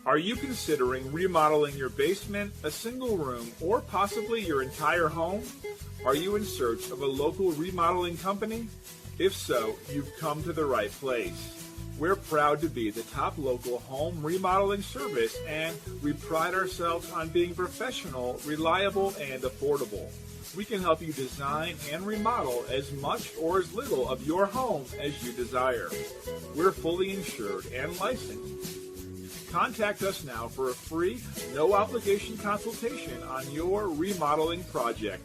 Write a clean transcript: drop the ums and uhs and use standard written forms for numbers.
Are you considering remodeling your basement, a single room, or possibly your entire home? Are you in search of a local remodeling company? If so, you've come to the right place. We're proud to be the top local home remodeling service, and we pride ourselves on being professional, reliable, and affordable. We can help you design and remodel as much or as little of your home as you desire. We're fully insured and licensed. Contact us now for a free, no-obligation consultation on your remodeling project.